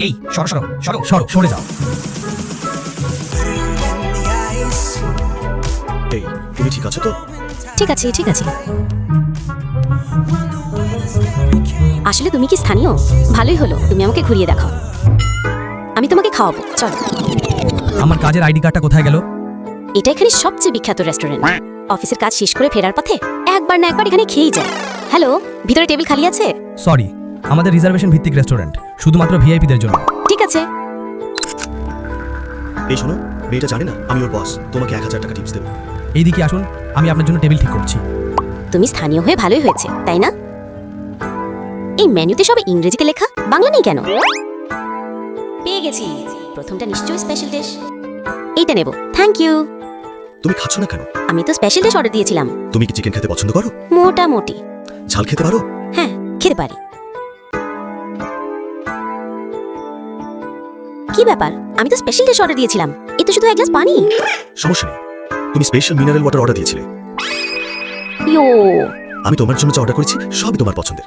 এই সরো সরো সরো সরো সরে যাও। এই তুমি ঠিক আছো তো? ঠিক আছে ঠিক আছে। আসলে তুমি কি স্থানীয়? ভালোই হলো, তুমি আমাকে ঘুরিয়ে দেখাও। আমি তোমাকে খাওয়াবো, চলো। আমার কাজের আইডি কার্ডটা কোথায় গেল? এটা এখানে সবচেয়ে বিখ্যাত রেস্টুরেন্ট। অফিসের কাজ শেষ করে ফেরার পথে একবার না একবার এখানে খেয়েই যায়। হ্যালো, ভিতরে টেবিল খালি আছে? সরি, আমাদের রিজার্ভেশন ভিত্তিক রেস্টুরেন্ট, শুধুমাত্র ভিআইপিদের জন্য। ঠিক আছে। এই শোনো, মেয়েটা জানে না আমি ওর বস, তোমাকে 1000 টাকা টিপস দেবো। এইদিকে আসুন, আমি আপনার জন্য টেবিল ঠিক করছি। তুমি স্থানীয় হয়ে ভালোই হয়েছে, তাই না? এই মেনুতে সব ইংরেজিতে লেখা, বাংলা নেই কেন? পেয়ে গেছি, প্রথমটা নিশ্চয়ই স্পেশাল ডিশ। এইটা নেব, থ্যাংক ইউ। তুমি খাচ্ছ না কেন? আমি তো স্পেশাল ডিশ অর্ডার দিয়েছিলাম। তুমি কি চিকেন খেতে পছন্দ করো? মোটামুটি। ঝাল খেতে পারো? হ্যাঁ, খেতে পারি। কি ব্যাপার, আমি তো স্পেশাল ডিশ অর্ডার দিয়েছিলাম, এ তো শুধু এক গ্লাস পানি। সমস্যা নেই, তুমি স্পেশাল মিনারেল ওয়াটার অর্ডার দিয়েছিলে। ইয়ো, আমি তোমার জন্য যা অর্ডার করেছি সবই তোমার পছন্দের।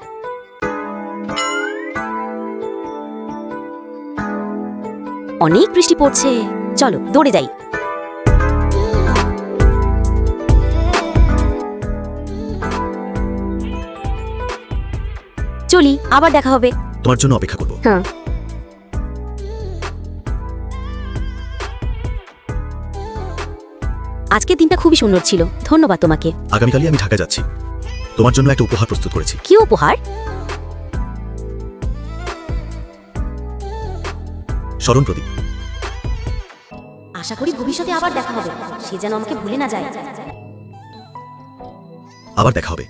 অনেক বৃষ্টি পড়ছে, চলো দৌড়ে যাই। চলি, আবার দেখা হবে। তোমার জন্য অপেক্ষা করবো। হ্যাঁ। আজকের দিনটা খুবই সুন্দর ছিল, ধন্যবাদ তোমাকে। আগামীকালই আমি ঢাকা যাচ্ছি, তোমার জন্য একটা উপহার প্রস্তুত করেছি। কি উপহার? স্মরণ প্রদীপ। আশা করি ভবিষ্যতে আবার দেখা হবে, সে যেন আমাকে ভুলে না যায়। আবার দেখা হবে।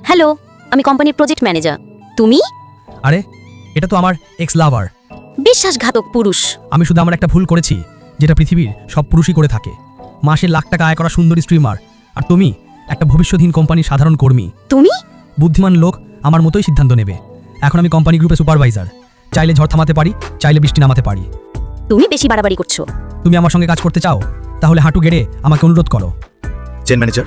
হ্যালো, আমি কোম্পানির প্রজেক্ট ম্যানেজার। তুমি? আরে, এটা তো আমার এক্স লাভার। বিশ্বাসঘাতক পুরুষ। আমি শুধু আমার একটা ভুল করেছি, যেটা পৃথিবীর সব পুরুষই করে থাকে। মাসে লাখ টাকা আয় করা সুন্দরী স্ট্রিমার, আর তুমি একটা ভবিষ্যৎহীন কোম্পানির সাধারণ কর্মী। তুমি? বুদ্ধিমান লোক আমার মতোই সিদ্ধান্ত নেবে। এখন আমি কোম্পানি গ্রুপে সুপারভাইজার, চাইলে ঝড় থামাতে পারি, চাইলে বৃষ্টি নামাতে পারি। তুমি বেশি বাড়াবাড়ি করছো। তুমি আমার সঙ্গে কাজ করতে চাও? তাহলে হাঁটু গেড়ে আমাকে অনুরোধ করো। চেন ম্যানেজার,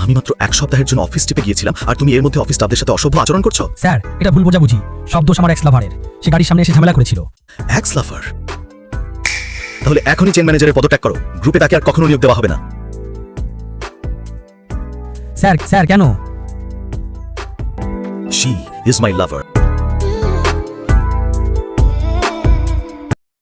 আমি মাত্র 1 সপ্তাহের জন্য অফিস ট্রিপে গিয়েছিলাম, আর তুমি এর মধ্যে অফিস স্টাফদের সাথে অসভ্য আচরণ করছো। স্যার, এটা ভুল বোঝাবুঝি। সব দোষ আমার এক্স লাভারের। সে গাড়ির সামনে এসে ঝামেলা করেছিল। এক্স লাভার? তাহলে এখনই চেন ম্যানেজারের পদত্যাগ করো, গ্রুপে তাকে আর কখনো নিয়োগ দেওয়া হবে না। স্যার, স্যার কেন? She is my lover.